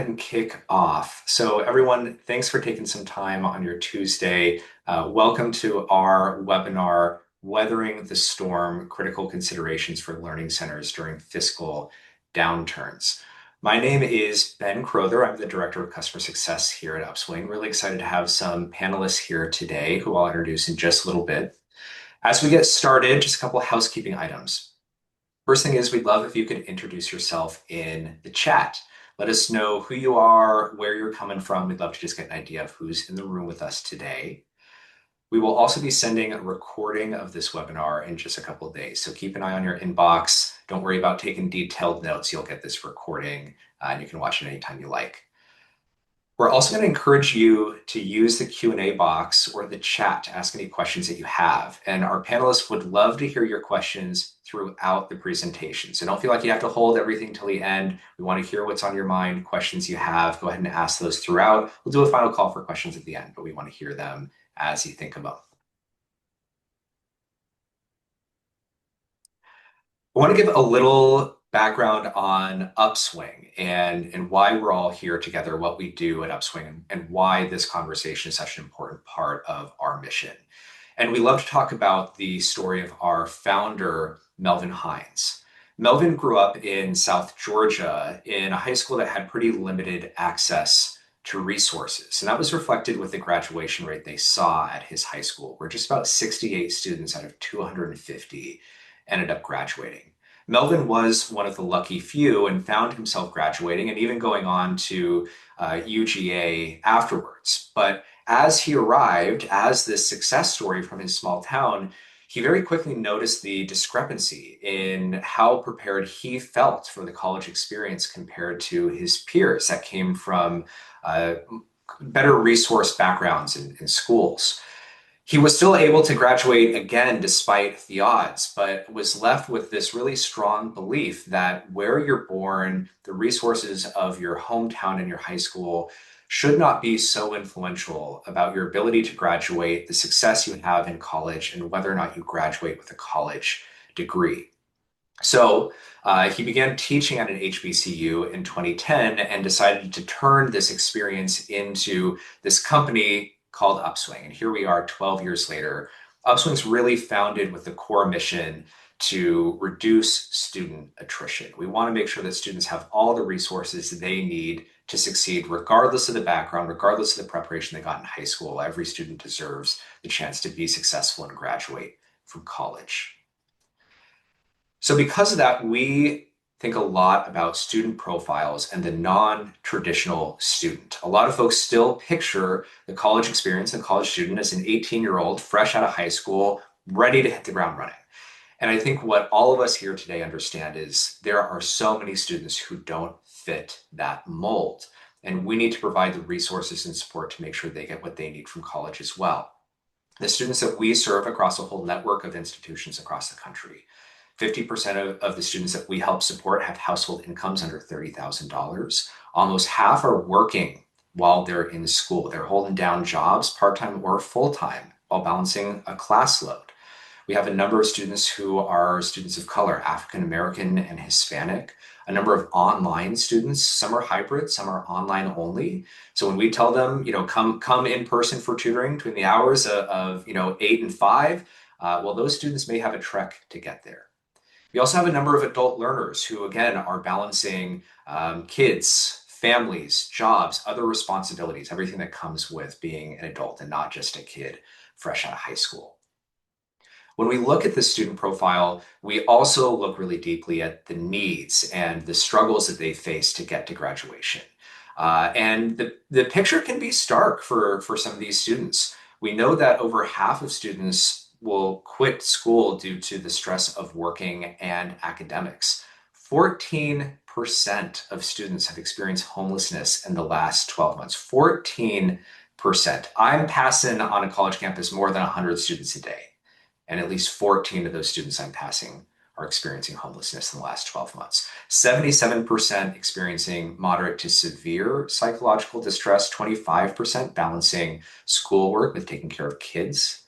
And kick off. So everyone, thanks for taking some time on your Tuesday. Welcome to our webinar, Weathering the Storm, Critical Considerations for Learning Centers During Fiscal Downturns. My name is Ben Crowther. I'm the Director of Customer Success here at Upswing. Really excited to have some panelists here today who I'll introduce in just a little bit. As we get started, just a couple of housekeeping items. First thing is we'd love if you could introduce yourself in the chat. Let us know who you are, where you're coming from. We'd love to just get an idea of who's in the room with us today. We will also be sending a recording of this webinar in just a couple of days. So keep an eye on your inbox. Don't worry about taking detailed notes. You'll get this recording and you can watch it anytime you like. We're also going to encourage you to use the Q&A box or the chat to ask any questions that you have. And our panelists would love to hear your questions throughout the presentation. So don't feel like you have to hold everything till the end. We want to hear what's on your mind, questions you have. Go ahead and ask those throughout. We'll do a final call for questions at the end, but we want to hear them as you think about them. I want to give a little background on Upswing and why we're all here together, what we do at Upswing, and why this conversation is such an important part of our mission. And we love to talk about the story of our founder, Melvin Hines. Melvin grew up in South Georgia in a high school that had pretty limited access to resources. And that was reflected with the graduation rate they saw at his high school, where just about 68 students out of 250 ended up graduating. Melvin was one of the lucky few and found himself graduating and even going on to UGA afterwards. But as he arrived as this success story from his small town, he very quickly noticed the discrepancy in how prepared he felt for the college experience compared to his peers that came from better resource backgrounds in schools. He was still able to graduate again despite the odds, but was left with this really strong belief that where you're born, the resources of your hometown and your high school should not be so influential about your ability to graduate, the success you have in college, and whether or not you graduate with a college degree. So he began teaching at an HBCU in 2010 and decided to turn this experience into this company called Upswing. And here we are 12 years later. Upswing's really founded with the core mission to reduce student attrition. We want to make sure that students have all the resources they need to succeed, regardless of the background, regardless of the preparation they got in high school. Every student deserves the chance to be successful and graduate from college. So because of that, we think a lot about student profiles and the non-traditional student. A lot of folks still picture the college experience and college student as an 18-year-old fresh out of high school, ready to hit the ground running. And I think what all of us here today understand is there are so many students who don't fit that mold. And we need to provide the resources and support to make sure they get what they need from college as well. The students that we serve across a whole network of institutions across the country, 50% of the students that we help support have household incomes under $30,000. Almost half are working while they're in school. They're holding down jobs, part-time or full-time, while balancing a class load. We have a number of students who are students of color, African American and Hispanic, a number of online students. Some are hybrid, some are online only. So when we tell them, come in person for tutoring between the hours of 8 and 5, well, those students may have a trek to get there. We also have a number of adult learners who, again, are balancing kids, families, jobs, other responsibilities, everything that comes with being an adult and not just a kid fresh out of high school. When we look at the student profile, we also look really deeply at the needs and the struggles that they face to get to graduation. And the picture can be stark for some of these students. We know that over half of students will quit school due to the stress of working and academics. 14% of students have experienced homelessness in the last 12 months. 14%. I'm passing on a college campus more than 100 students a day. And at least 14 of those students I'm passing are experiencing homelessness in the last 12 months. 77% experiencing moderate to severe psychological distress, 25% balancing schoolwork with taking care of kids,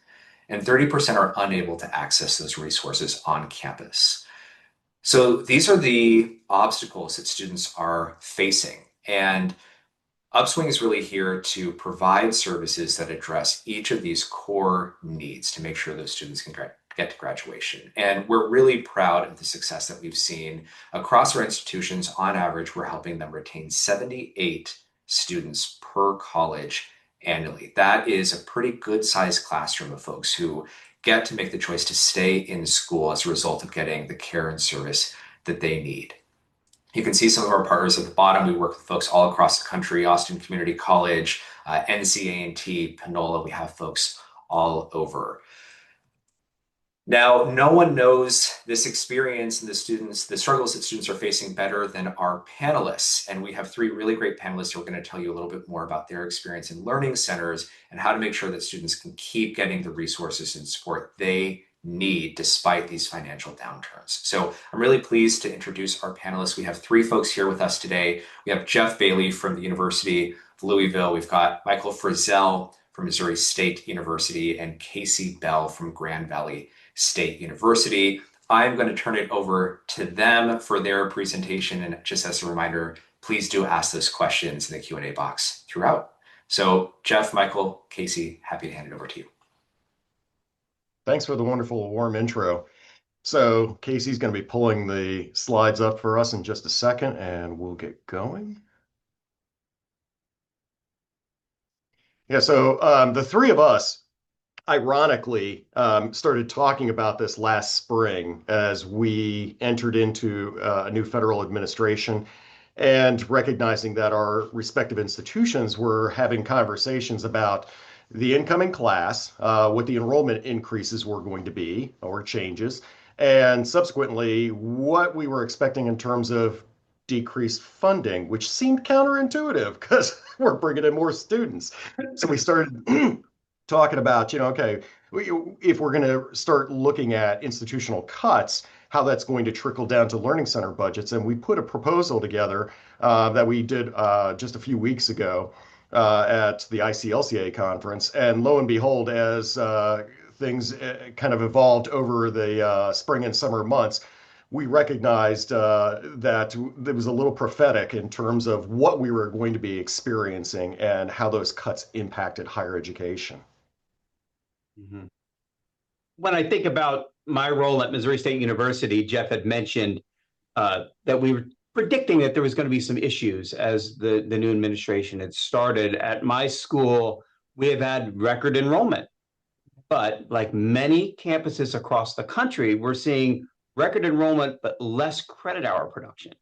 and 30% are unable to access those resources on campus. So these are the obstacles that students are facing And Upswing is really here to provide services that address each of these core needs to make sure those students can get to graduation. And we're really proud of the success that we've seen across our institutions. On average, we're helping them retain 78 students per college annually. That is a pretty good sized classroom of folks who get to make the choice to stay in school as a result of getting the care and service that they need. You can see some of our partners at the bottom. We work with folks all across the country, Austin Community College, NCA&T, Panola. We have folks all over. Now, no one knows this experience and the struggles that students are facing better than our panelists. And we have three really great panelists who are going to tell you a little bit more about their experience in learning centers and how to make sure that students can keep getting the resources and support they need despite these financial downturns. So I'm really pleased to introduce our panelists. We have three folks here with us today. We have Jeff Bailey from the University of Louisville. We've got Michael Frizzell from Missouri State University and Casey Bell from Grand Valley State University. I'm going to turn it over to them for their presentation. And just as a reminder, please do ask those questions in the Q&A box throughout. So Jeff, Michael, Casey, happy to hand it over to you. Thanks for the wonderful warm intro. So Casey's going to be pulling the slides up for us in just a second, and we'll get going. Yeah, so the three of us ironically started talking about this last spring as we entered into a new federal administration and recognizing that our respective institutions were having conversations about the incoming class, what the enrollment increases were going to be or changes, and subsequently what we were expecting in terms of decreased funding, which seemed counterintuitive because we're bringing in more students. So we started talking about, okay, if we're going to start looking at institutional cuts, how that's going to trickle down to learning center budgets. And we put a proposal together that we did just a few weeks ago at the ICLCA conference. And lo and behold, as things kind of evolved over the spring and summer months, we recognized that it was a little prophetic in terms of what we were going to be experiencing and how those cuts impacted higher education. Mm-hmm. When I think about my role at Missouri State University, Jeff had mentioned that we were predicting that there was going to be some issues as the new administration had started. At my school, we have had record enrollment. But like many campuses across the country, we're seeing record enrollment, but less credit hour production.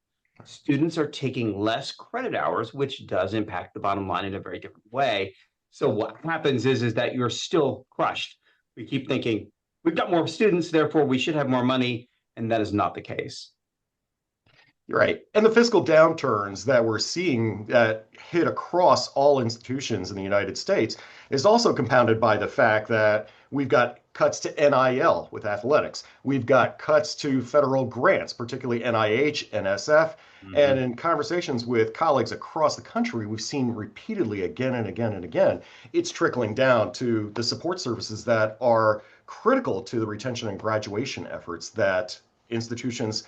Students are taking less credit hours, which does impact the bottom line in a very different way. So what happens is that you're still crushed. We keep thinking, we've got more students, therefore we should have more money, and that is not the case. Right. And the fiscal downturns that we're seeing that hit across all institutions in the United States is also compounded by the fact that we've got cuts to NIL with athletics. We've got cuts to federal grants, particularly NIH, NSF. Mm-hmm. And in conversations with colleagues across the country, we've seen repeatedly again and again and again, it's trickling down to the support services that are critical to the retention and graduation efforts that institutions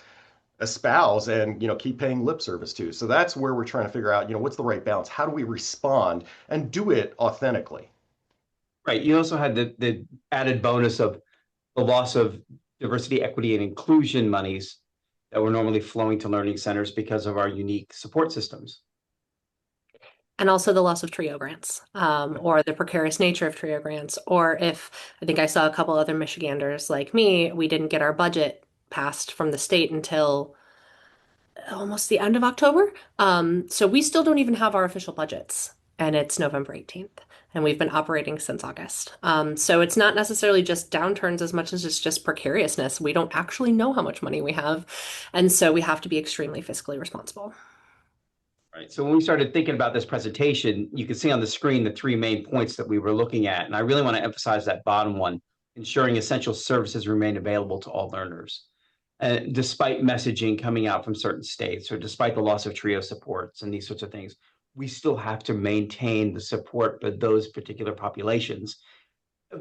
espouse and keep paying lip service to. So that's where we're trying to figure out what's the right balance. How do we respond and do it authentically? Right. You also had the added bonus of the loss of diversity, equity, and inclusion monies that were normally flowing to learning centers because of our unique support systems. And also the loss of TRIO grants, or the precarious nature of TRIO grants, or if I think I saw a couple other Michiganders like me, we didn't get our budget passed from the state until almost the end of October. So we still don't even have our official budgets, and it's November 18th, and we've been operating since August. So it's not necessarily just downturns as much as it's just precariousness. We don't actually know how much money we have, and so we have to be extremely fiscally responsible. Right. So when we started thinking about this presentation, you can see on the screen the three main points that we were looking at. And I really want to emphasize that bottom one, ensuring essential services remain available to all learners. Despite messaging coming out from certain states, or despite the loss of TRIO supports and these sorts of things, we still have to maintain the support for those particular populations.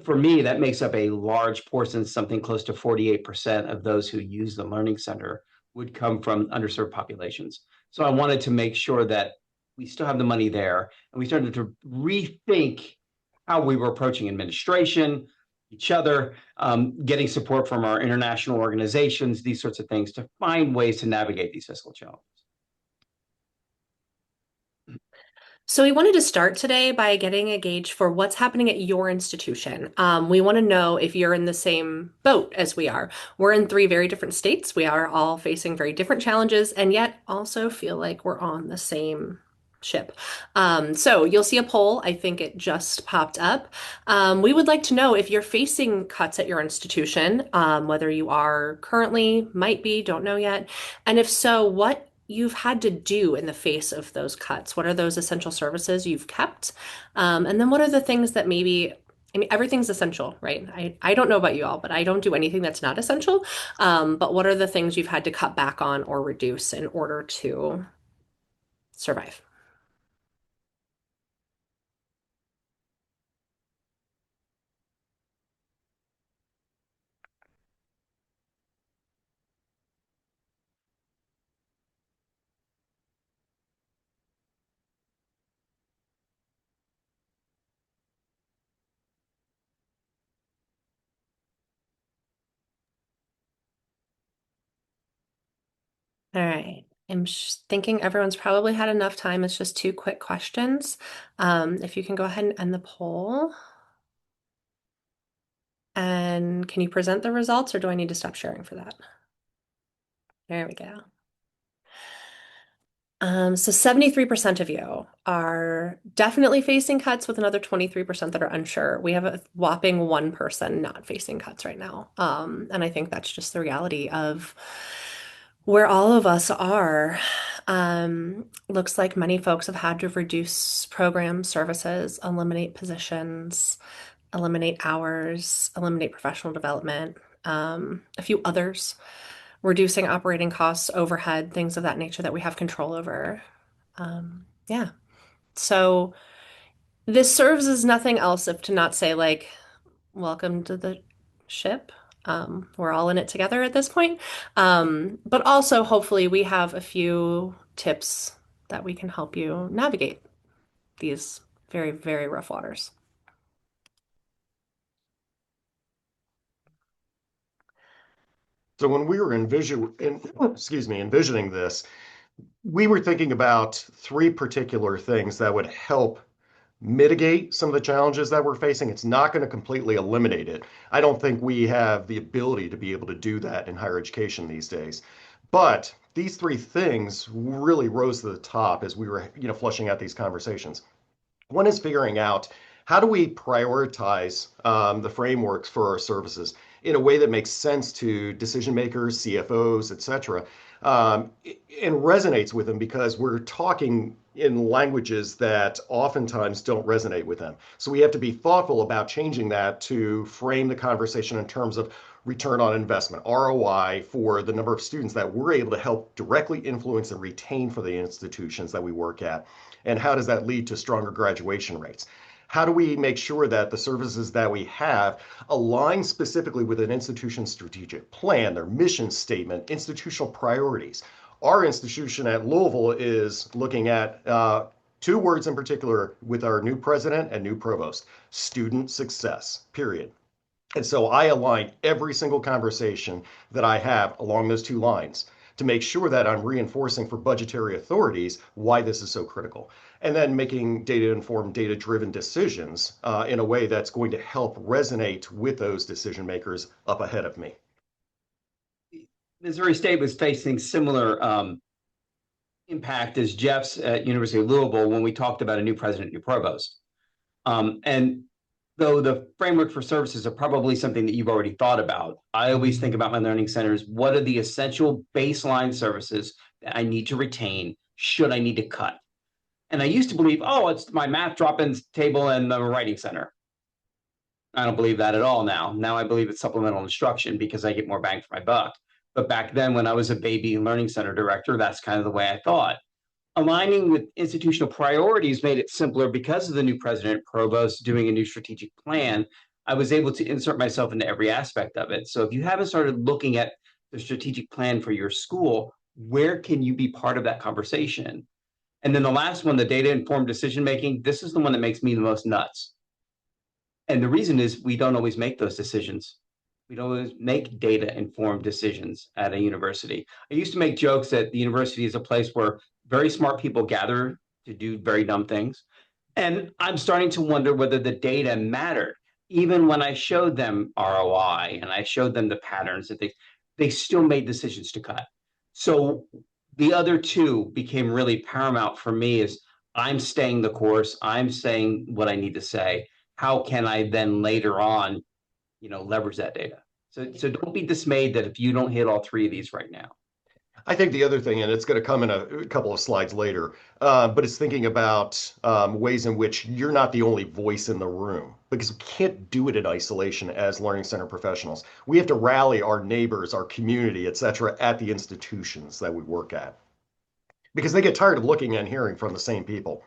For me, that makes up a large portion, something close to 48% of those who use the Learning Center would come from underserved populations. So I wanted to make sure that we still have the money there. And we started to rethink how we were approaching administration, each other, getting support from our international organizations, these sorts of things to find ways to navigate these fiscal challenges. So we wanted to start today by getting a gauge for what's happening at your institution. We want to know if you're in the same boat as we are. We're in three very different states. We are all facing very different challenges and yet also feel like we're on the same ship. So you'll see a poll. I think it just popped up. We would like to know if you're facing cuts at your institution, whether you are currently, might be, don't know yet. And if so, what you've had to do in the face of those cuts. What are those essential services you've kept? And then what are the things that maybe, I mean, everything's essential, right? I don't know about you all, but I don't do anything that's not essential. But what are the things you've had to cut back on or reduce in order to survive? All right. I'm thinking everyone's probably had enough time. It's just two quick questions. If you can go ahead and end the poll. And can you present the results or do I need to stop sharing for that? There we go. So 73% of you are definitely facing cuts with another 23% that are unsure. We have a whopping one person not facing cuts right now. And I think that's just the reality of where all of us are. Looks like many folks have had to reduce programs, services, eliminate positions, eliminate hours, eliminate professional development, a few others, reducing operating costs, overhead, things of that nature that we have control over. Yeah. So this serves as nothing else if to not say like, welcome to the ship. We're all in it together at this point. But also hopefully we have a few tips that we can help you navigate these very, very rough waters. So when we were envisioning this, we were thinking about three particular things that would help mitigate some of the challenges that we're facing. It's not going to completely eliminate it. I don't think we have the ability to be able to do that in higher education these days. But these three things really rose to the top as we were, flushing out these conversations. One is figuring out how do we prioritize the frameworks for our services in a way that makes sense to decision makers, CFOs, et cetera, and resonates with them because we're talking in languages that oftentimes don't resonate with them. So we have to be thoughtful about changing that to frame the conversation in terms of return on investment, ROI, for the number of students that we're able to help directly influence and retain for the institutions that we work at. And how does that lead to stronger graduation rates? How do we make sure that the services that we have align specifically with an institution's strategic plan, their mission statement, institutional priorities? Our institution at Louisville is looking at two words in particular with our new president and new provost: student success, period. And so I align every single conversation that I have along those two lines to make sure that I'm reinforcing for budgetary authorities why this is so critical. And then making data-informed, data-driven decisions in a way that's going to help resonate with those decision makers up ahead of me. Missouri State was facing similar impact as Jeff's at University of Louisville when we talked about a new president, new provost. And though the framework for services are probably something that you've already thought about, I always think about my learning centers. What are the essential baseline services that I need to retain? Should I need to cut? And I used to believe, oh, it's my math drop-in table and the writing center. I don't believe that at all now. Now I believe it's supplemental instruction because I get more bang for my buck. But back then, when I was a baby learning center director, that's kind of the way I thought. Aligning with institutional priorities made it simpler because of the new president provost doing a new strategic plan. I was able to insert myself into every aspect of it. So if you haven't started looking at the strategic plan for your school, where can you be part of that conversation? And then the last one, the data-informed decision-making, this is the one that makes me the most nuts. And the reason is we don't always make those decisions. We don't always make data-informed decisions at a university. I used to make jokes that the university is a place where very smart people gather to do very dumb things. And I'm starting to wonder whether the data mattered. Even when I showed them ROI and I showed them the patterns that they still made decisions to cut. So the other two became really paramount for me is I'm staying the course. I'm saying what I need to say. How can I then later on, leverage that data? So don't be dismayed that if you don't hit all three of these right now. I think the other thing, and it's going to come in a couple of slides later, but it's thinking about ways in which you're not the only voice in the room because we can't do it in isolation as learning center professionals. We have to rally our neighbors, our community, et cetera, at the institutions that we work at because they get tired of looking and hearing from the same people,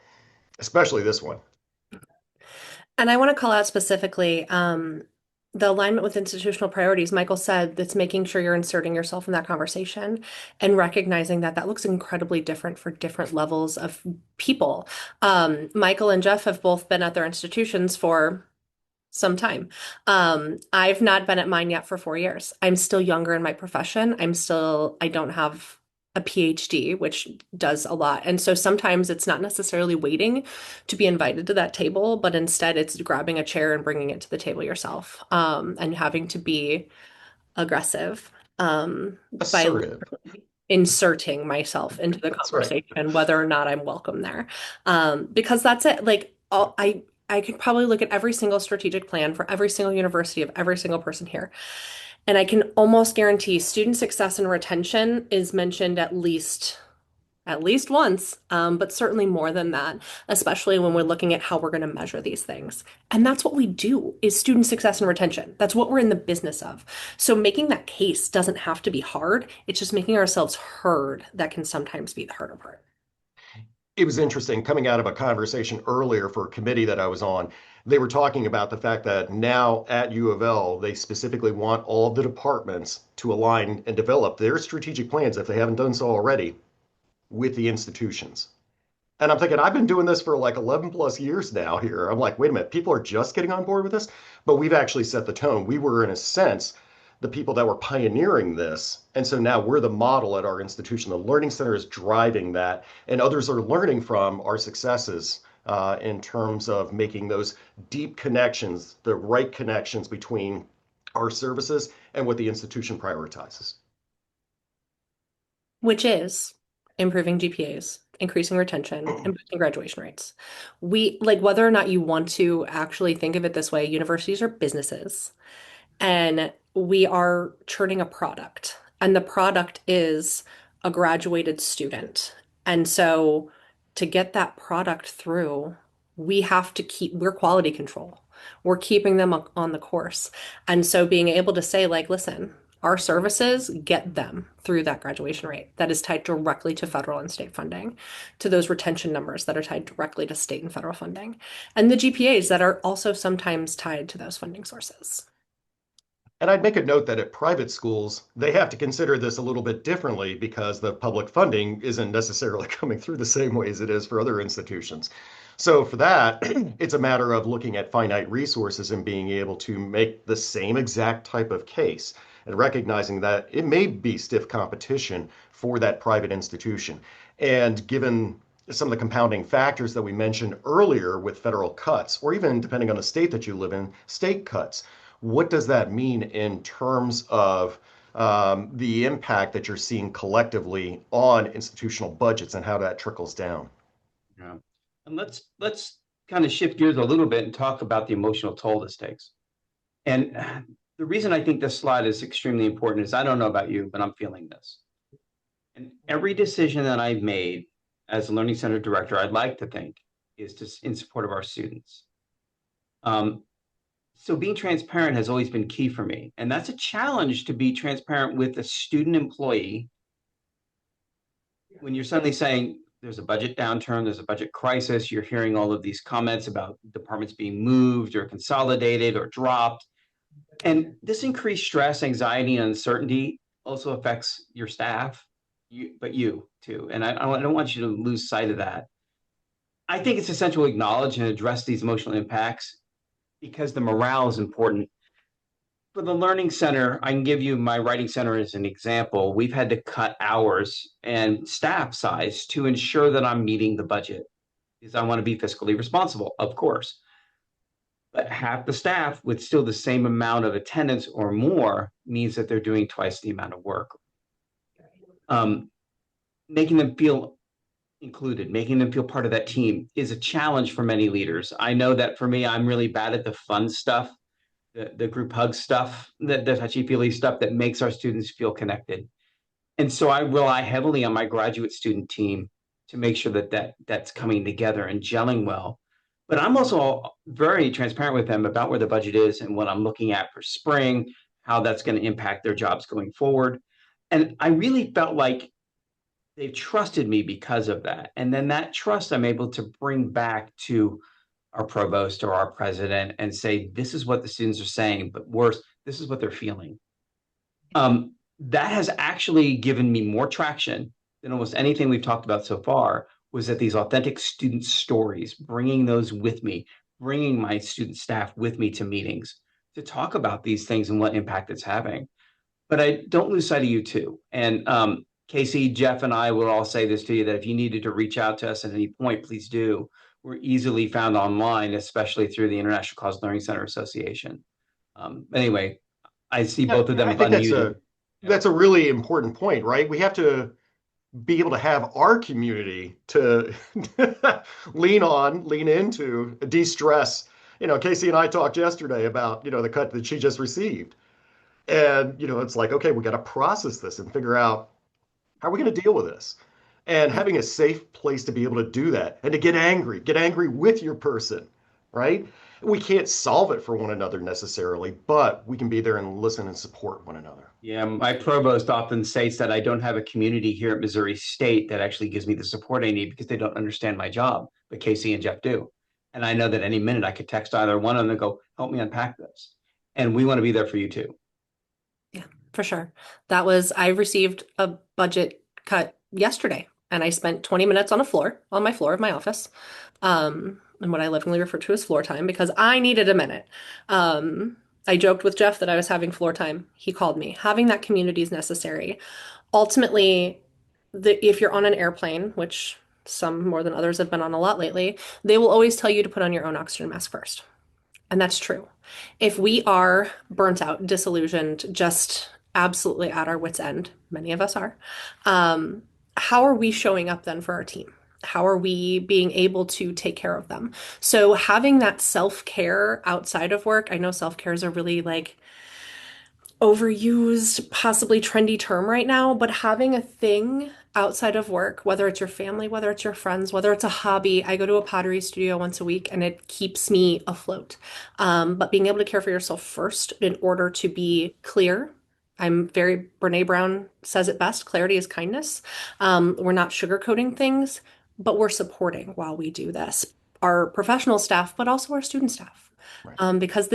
especially this one. And I want to call out specifically the alignment with institutional priorities. Michael said that's making sure you're inserting yourself in that conversation and recognizing that that looks incredibly different for different levels of people. Michael and Jeff have both been at their institutions for some time. I've not been at mine yet for 4 years. I'm still younger in my profession. I don't have a PhD, which does a lot. And so sometimes it's not necessarily waiting to be invited to that table, but instead it's grabbing a chair and bringing it to the table yourself, and having to be aggressive, by Assertive. inserting myself into the That's right. conversation, whether or not I'm welcome there. Because that's it. Like I could probably look at every single strategic plan for every single university of every single person here. And I can almost guarantee student success and retention is mentioned at least once, but certainly more than that, especially when we're looking at how we're going to measure these things. And that's what we do is student success and retention. That's what we're in the business of. So making that case doesn't have to be hard. It's just making ourselves heard that can sometimes be the harder part. It was interesting coming out of a conversation earlier for a committee that I was on. They were talking about the fact that now at U of L, they specifically want all the departments to align and develop their strategic plans, if they haven't done so already, with the institutions. And I'm thinking, I've been doing this for like 11 plus years now here. I'm like, wait a minute, people are just getting on board with this? But we've actually set the tone. We were, in a sense, the people that were pioneering this. And so now we're the model at our institution. The Learning Center is driving that, and others are learning from our successes in terms of making those deep connections, the right connections between our services and what the institution prioritizes. Which is improving GPAs, increasing retention, and boosting graduation rates. We like whether or not you want to actually think of it this way, universities are businesses and we are churning a product, and the product is a graduated student. And so to get that product through, we're quality control. We're keeping them on the course. And so being able to say, like, listen, our services get them through that graduation rate that is tied directly to federal and state funding, to those retention numbers that are tied directly to state and federal funding, and the GPAs that are also sometimes tied to those funding sources. And I'd make a note that at private schools, they have to consider this a little bit differently because the public funding isn't necessarily coming through the same way as it is for other institutions. So for that, it's a matter of looking at finite resources and being able to make the same exact type of case and recognizing that it may be stiff competition for that private institution. And given some of the compounding factors that we mentioned earlier with federal cuts, or even depending on the state that you live in, state cuts, what does that mean in terms of the impact that you're seeing collectively on institutional budgets and how that trickles down? Yeah. And let's kind of shift gears a little bit and talk about the emotional toll this takes. And the reason I think this slide is extremely important is I don't know about you, but I'm feeling this. And every decision that I've made as a Learning Center director, I'd like to think is in support of our students. So being transparent has always been key for me. And that's a challenge to be transparent with a student employee when you're suddenly saying there's a budget downturn, there's a budget crisis, you're hearing all of these comments about departments being moved or consolidated or dropped. And this increased stress, anxiety, and uncertainty also affects your staff. you too. And I don't want you to lose sight of that. I think it's essential to acknowledge and address these emotional impacts because the morale is important. For the Learning Center, I can give you my writing center as an example. We've had to cut hours and staff size to ensure that I'm meeting the budget because I want to be fiscally responsible, of course. But half the staff with still the same amount of attendance or more means that they're doing twice the amount of work. Um, Making them feel included, making them feel part of that team is a challenge for many leaders. I know that for me, I'm really bad at the fun stuff, the group hug stuff, the touchy-feely stuff that makes our students feel connected. And so I rely heavily on my graduate student team to make sure that's coming together and gelling well. But I'm also very transparent with them about where the budget is and what I'm looking at for spring, how that's going to impact their jobs going forward. And I really felt like they've trusted me because of that. And then that trust I'm able to bring back to our provost or our president and say, this is what the students are saying, but worse, this is what they're feeling. That has actually given me more traction than almost anything we've talked about so far, was that these authentic student stories, bringing those with me, bringing my student staff with me to meetings to talk about these things and what impact it's having. But I don't lose sight of you too. And Casey, Jeff, and I will all say this to you, that if you needed to reach out to us at any point, please do. We're easily found online, especially through the International College Learning Center Association. Anyway, I see both of them I have think unmuted. that's a really important point, right? We have to be able to have our community to lean into, de-stress. Casey and I talked yesterday about, the cut that she just received. And, it's like, okay, we got to process this and figure out how are we going to deal with this? And having a safe place to be able to do that and to get angry with your person, right? We can't solve it for one another necessarily, but we can be there and listen and support one another. Yeah, my provost often states that I don't have a community here at Missouri State that actually gives me the support I need because they don't understand my job, but Casey and Jeff do. And I know that any minute I could text either one of them and go, help me unpack this. And we want to be there for you too. Yeah, for sure. I received a budget cut yesterday and I spent 20 minutes on my floor of my office. And what I lovingly refer to as floor time because I needed a minute. I joked with Jeff that I was having floor time. He called me. Having that community is necessary. Ultimately, if you're on an airplane, which some more than others have been on a lot lately, they will always tell you to put on your own oxygen mask first. And that's true. If we are burnt out, disillusioned, just absolutely at our wits' end, many of us are, how are we showing up then for our team? How are we being able to take care of them? So having that self-care outside of work, I know self-care is a really like overused, possibly trendy term right now, but having a thing outside of work, whether it's your family, whether it's your friends, whether it's a hobby. I go to a pottery studio once a week and it keeps me afloat. But being able to care for yourself first in order to be clear. Brene Brown says it best, clarity is kindness. We're not sugarcoating things, but we're supporting while we do this. Our professional staff, but also our student staff. Right. Because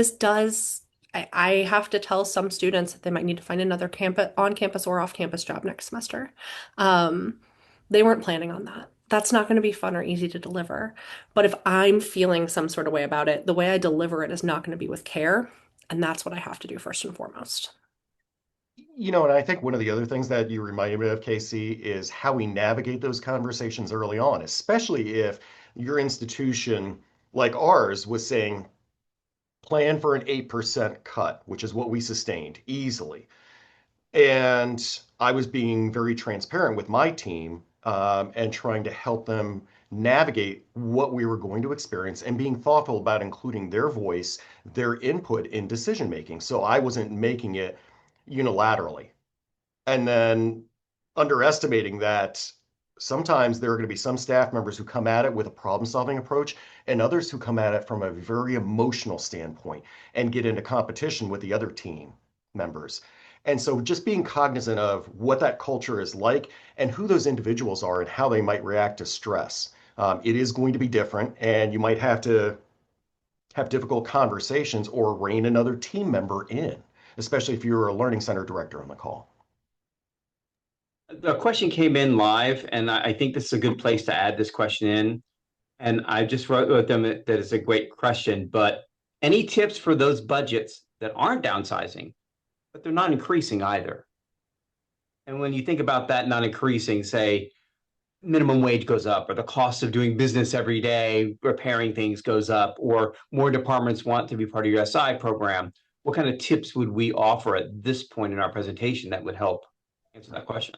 I have to tell some students that they might need to find another on-campus or off-campus job next semester. They weren't planning on that. That's not going to be fun or easy to deliver. But if I'm feeling some sort of way about it, the way I deliver it is not going to be with care. And that's what I have to do first and foremost. And I think one of the other things that you reminded me of, Casey, is how we navigate those conversations early on, especially if your institution, like ours, was saying, plan for an 8% cut, which is what we sustained easily. And I was being very transparent with my team and trying to help them navigate what we were going to experience and being thoughtful about including their voice, their input in decision making. So I wasn't making it unilaterally. And then underestimating that sometimes there are going to be some staff members who come at it with a problem solving approach and others who come at it from a very emotional standpoint and get into competition with the other team members. And so just being cognizant of what that culture is like and who those individuals are and how they might react to stress. It is going to be different, and you might have to have difficult conversations or rein another team member in, especially if you're a learning center director on the call. The question came in live, and I think this is a good place to add this question in. And I just wrote with them that it's a great question, but any tips for those budgets that aren't downsizing, but they're not increasing either? And when you think about that not increasing, say minimum wage goes up, or the cost of doing business every day, repairing things goes up, or more departments want to be part of your SI program, what kind of tips would we offer at this point in our presentation that would help answer that question?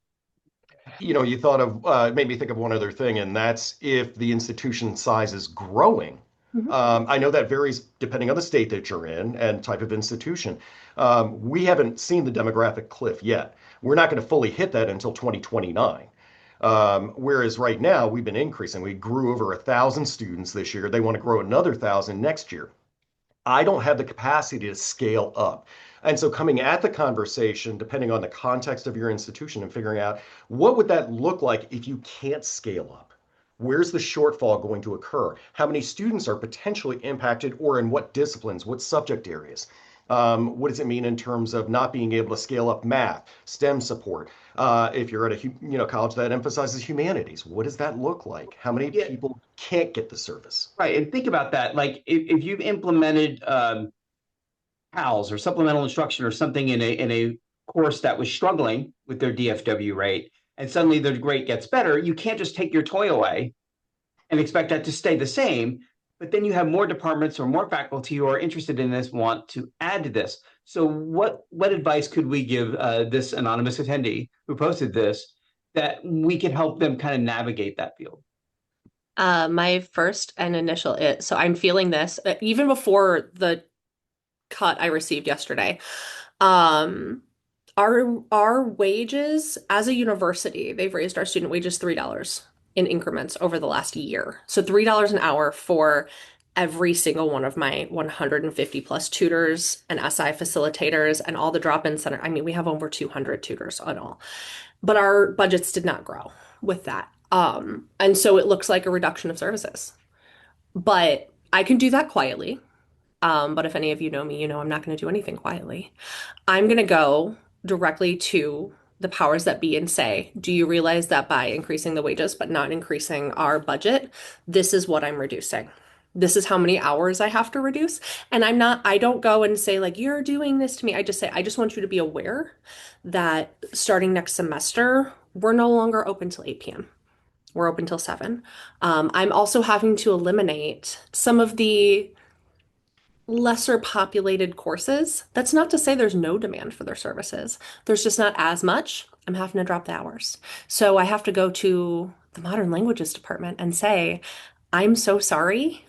You thought of made me think of one other thing, and that's if the institution size is growing. Mhm. I know that varies depending on the state that you're in and type of institution. We haven't seen the demographic cliff yet. We're not going to fully hit that until 2029. Whereas right now we've been increasing. We grew over 1,000 students this year. They want to grow another 1,000 next year. I don't have the capacity to scale up. And so coming at the conversation, depending on the context of your institution and figuring out what would that look like if you can't scale up? Where's the shortfall going to occur? How many students are potentially impacted or in what disciplines, what subject areas? What does it mean in terms of not being able to scale up math, STEM support? If you're at a college that emphasizes humanities, what does that look like? How many Yeah, people can't get the service? right. And think about that. Like if you've implemented PALS or supplemental instruction or something in a course that was struggling with their DFW rate, and suddenly their grade gets better, you can't just take your toy away and expect that to stay the same. But then you have more departments or more faculty who are interested in this, want to add to this. So what advice could we give this anonymous attendee who posted this that we can help them kind of navigate that field? My first and initial so I'm feeling this even before the cut I received yesterday. Um, our wages as a university, they've raised our student wages $3 in increments over the last year. So $3 an hour for every single one of my 150 plus tutors and SI facilitators and all the drop-in center. I mean, we have over 200 tutors in all, but our budgets did not grow with that. And so it looks like a reduction of services. But I can do that quietly. But if any of you know me, you know I'm not going to do anything quietly. I'm going to go directly to the powers that be and say, do you realize that by increasing the wages but not increasing our budget, this is what I'm reducing? This is how many hours I have to reduce. And I don't go and say, like, you're doing this to me. I just say, I just want you to be aware that starting next semester, we're no longer open till 8 p.m. We're open till 7. I'm also having to eliminate some of the lesser populated courses. That's not to say there's no demand for their services. There's just not as much. I'm having to drop the hours. So I have to go to the modern languages department and say, I'm so sorry.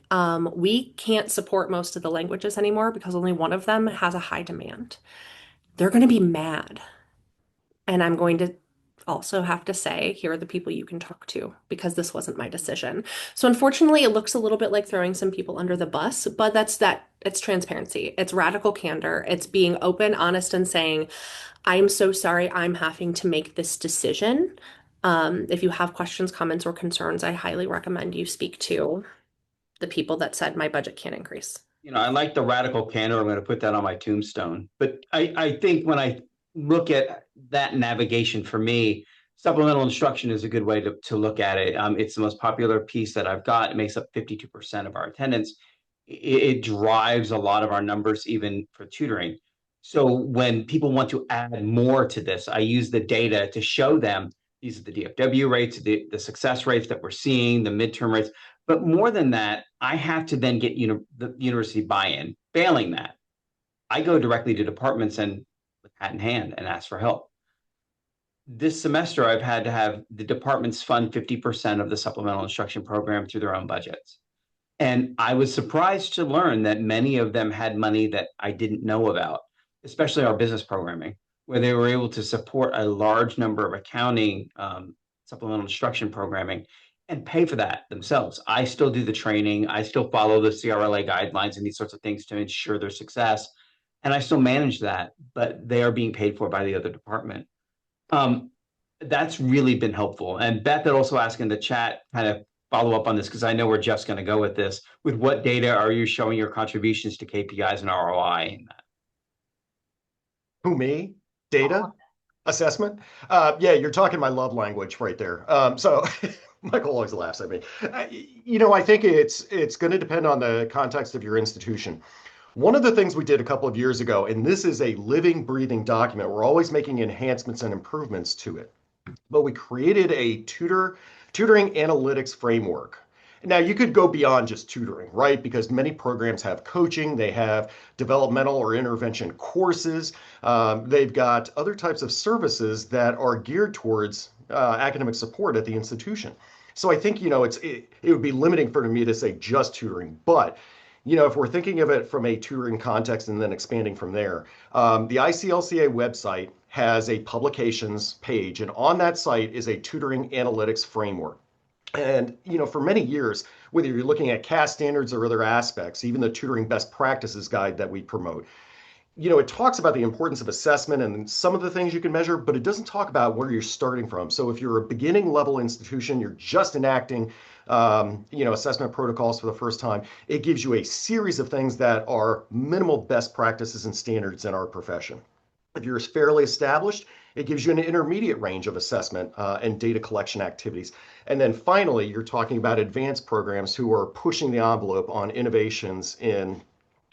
We can't support most of the languages anymore because only one of them has a high demand. They're going to be mad. And I'm going to also have to say, here are the people you can talk to because this wasn't my decision. So unfortunately, it looks a little bit like throwing some people under the bus, but it's transparency. It's radical candor. It's being open, honest, and saying, I'm so sorry I'm having to make this decision. If you have questions, comments, or concerns, I highly recommend you speak to the people that said my budget can't increase. I like the radical candor. I'm going to put that on my tombstone. But I think when I look at that navigation for me, supplemental instruction is a good way to look at it. It's the most popular piece that I've got. It makes up 52% of our attendance. It drives a lot of our numbers, even for tutoring. So when people want to add more to this, I use the data to show them these are the DFW rates, the success rates that we're seeing, the midterm rates. But more than that, I have to then get the university buy-in. Failing that, I go directly to departments and with hat in hand and ask for help. This semester, I've had to have the departments fund 50% of the supplemental instruction program through their own budgets. And I was surprised to learn that many of them had money that I didn't know about, especially our business programming, where they were able to support a large number of accounting supplemental instruction programming and pay for that themselves. I still do the training. I still follow the CRLA guidelines and these sorts of things to ensure their success. And I still manage that, but they are being paid for by the other department. That's really been helpful. And Beth had also asked in the chat, kind of follow up on this, because I know where Jeff's going to go with this. With what data are you showing your contributions to KPIs and ROI in that? Who, me? Data? Assessment? Yeah, you're talking my love language right there. So Michael always laughs at me. I think it's going to depend on the context of your institution. One of the things we did a couple of years ago, and this is a living, breathing document, we're always making enhancements and improvements to it, but we created a tutoring analytics framework. Now, you could go beyond just tutoring, right? Because many programs have coaching, they have developmental or intervention courses, they've got other types of services that are geared towards academic support at the institution. So I think, it would be limiting for me to say just tutoring, but if we're thinking of it from a tutoring context and then expanding from there, the ICLCA website has a publications page, and on that site is a tutoring analytics framework. And, for many years, whether you're looking at CAS standards or other aspects, even the tutoring best practices guide that we promote, it talks about the importance of assessment and some of the things you can measure, but it doesn't talk about where you're starting from. So if you're a beginning level institution, you're just enacting, assessment protocols for the first time, it gives you a series of things that are minimal best practices and standards in our profession. If you're fairly established, it gives you an intermediate range of assessment and data collection activities. And then finally, you're talking about advanced programs who are pushing the envelope on innovations in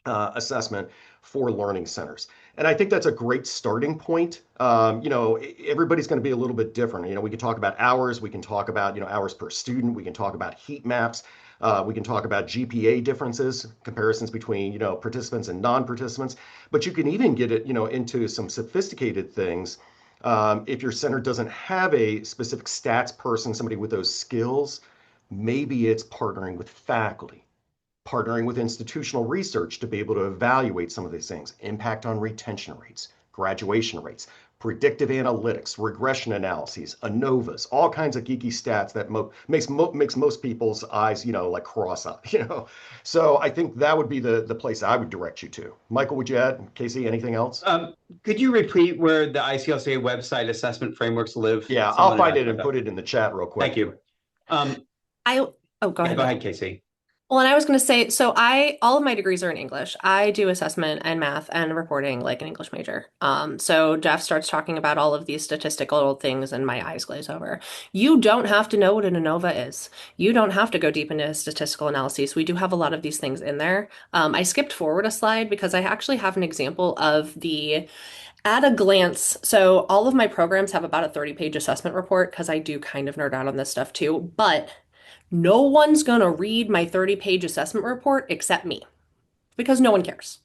assessment for learning centers. And I think that's a great starting point. Everybody's going to be a little bit different. We can talk about hours, we can talk about, hours per student, we can talk about heat maps, we can talk about GPA differences, comparisons between, participants and non-participants, but you can even get it, into some sophisticated things. If your center doesn't have a specific stats person, somebody with those skills, maybe it's partnering with faculty, partnering with institutional research to be able to evaluate some of these things, impact on retention rates, graduation rates, predictive analytics, regression analyses, ANOVAs, all kinds of geeky stats that makes most people's eyes, like cross up, So I think that would be the place I would direct you to. Michael, would you add? Casey, anything else? Could you repeat where the ICLCA website assessment frameworks live? Yeah, I'll find it and put it in the chat real quick. Thank you. Go ahead. Go ahead, Casey. Well, and I was going to say, so all of my degrees are in English. I do assessment and math and reporting like an English major. So Jeff starts talking about all of these statistical things and my eyes glaze over. You don't have to know what an ANOVA is. You don't have to go deep into statistical analyses. We do have a lot of these things in there. I skipped forward a slide because I actually have an example of the at a glance. So all of my programs have about a 30-page assessment report because I do kind of nerd out on this stuff too, but no one's going to read my 30-page assessment report except me because no one cares.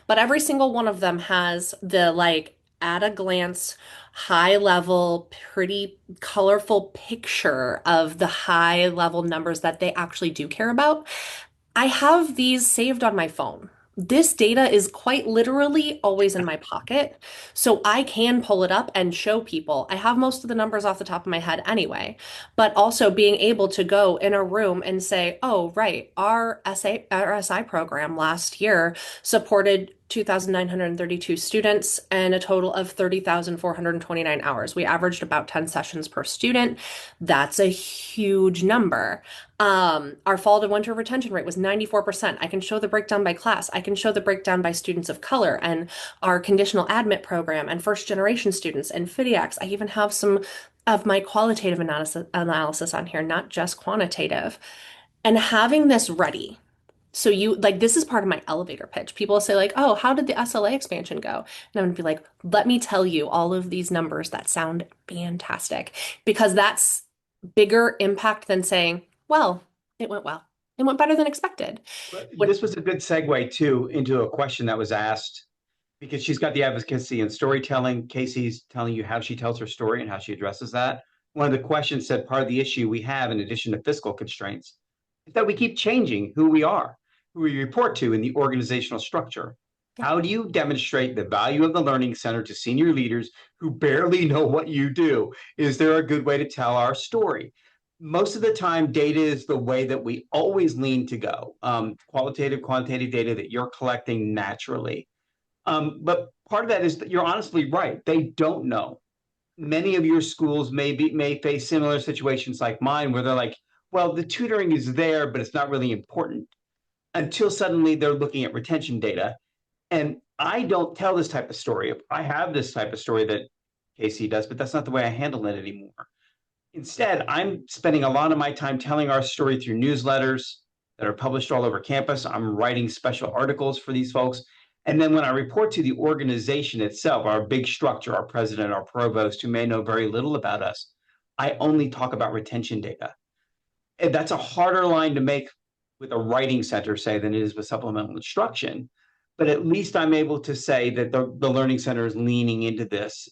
But every single one of them has the at a glance, high level, pretty colorful picture of the high level numbers that they actually do care about. I have these saved on my phone. This data is quite literally always in my pocket, so I can pull it up and show people. I have most of the numbers off the top of my head anyway, but also being able to go in a room and say, oh, right, our SI program last year supported 2,932 students and a total of 30,429 hours. We averaged about 10 sessions per student. That's a huge number. Our fall to winter retention rate was 94%. I can show the breakdown by class. I can show the breakdown by students of color and our conditional admit program and first generation students and FIDIACs. I even have some of my qualitative analysis on here, not just quantitative. And having this ready. So this is part of my elevator pitch. People say oh, how did the SLA expansion go? And I'm gonna be like, let me tell you all of these numbers that sound fantastic, because that's bigger impact than saying, well, it went well. It went better than expected. This was a good segue too into a question that was asked, because she's got the advocacy and storytelling. Casey's telling you how she tells her story and how she addresses that. One of the questions said part of the issue we have, in addition to fiscal constraints, is that we keep changing who we are, who we report to in the organizational structure. How do you demonstrate the value of the Learning Center to senior leaders who barely know what you do? Is there a good way to tell our story? Most of the time, data is the way that we always lean to go. Qualitative, quantitative data that you're collecting naturally. But part of that is that you're honestly right. They don't know. Many of your schools may face similar situations like mine, where they're like, well, the tutoring is there, but it's not really important, until suddenly they're looking at retention data. And I don't tell this type of story. I have this type of story that Casey does, but that's not the way I handle it anymore. Instead, I'm spending a lot of my time telling our story through newsletters that are published all over campus. I'm writing special articles for these folks. And then when I report to the organization itself, our big structure, our president, our provost, who may know very little about us, I only talk about retention data. And that's a harder line to make with a writing center, say, than it is with supplemental instruction. But at least I'm able to say that the Learning Center is leaning into this,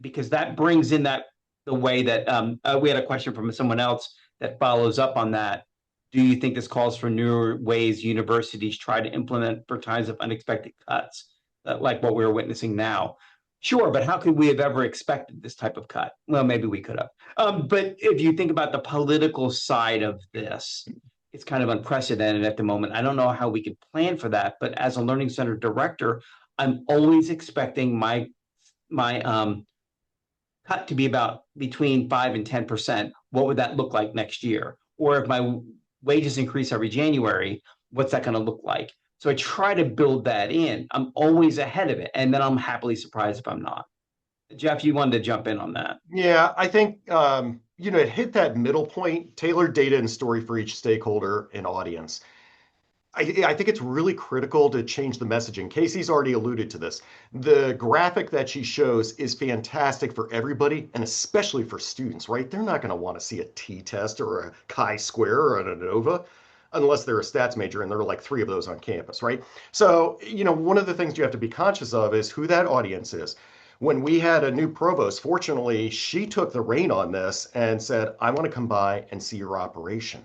because that brings in the way that we had a question from someone else that follows up on that. Do you think this calls for newer ways universities try to implement for times of unexpected cuts, like what we're witnessing now? Sure, but how could we have ever expected this type of cut? Well, maybe we could have. But if you think about the political side of this, it's kind of unprecedented at the moment. I don't know how we could plan for that, but as a Learning Center director, I'm always expecting my cut to be about between 5 and 10%. What would that look like next year? Or if my wages increase every January, what's that going to look like? So I try to build that in. I'm always ahead of it. And then I'm happily surprised if I'm not. Jeff, you wanted to jump in on that. Yeah, I think it hit that middle point, tailored data and story for each stakeholder and audience. I think it's really critical to change the messaging. Casey's already alluded to this. The graphic that she shows is fantastic for everybody, and especially for students, right? They're not going to want to see a t-test or a chi-square or an ANOVA unless they're a stats major, and there are like 3 of those on campus, right? So, one of the things you have to be conscious of is who that audience is. When we had a new provost, fortunately, she took the rein on this and said, I want to come by and see your operation.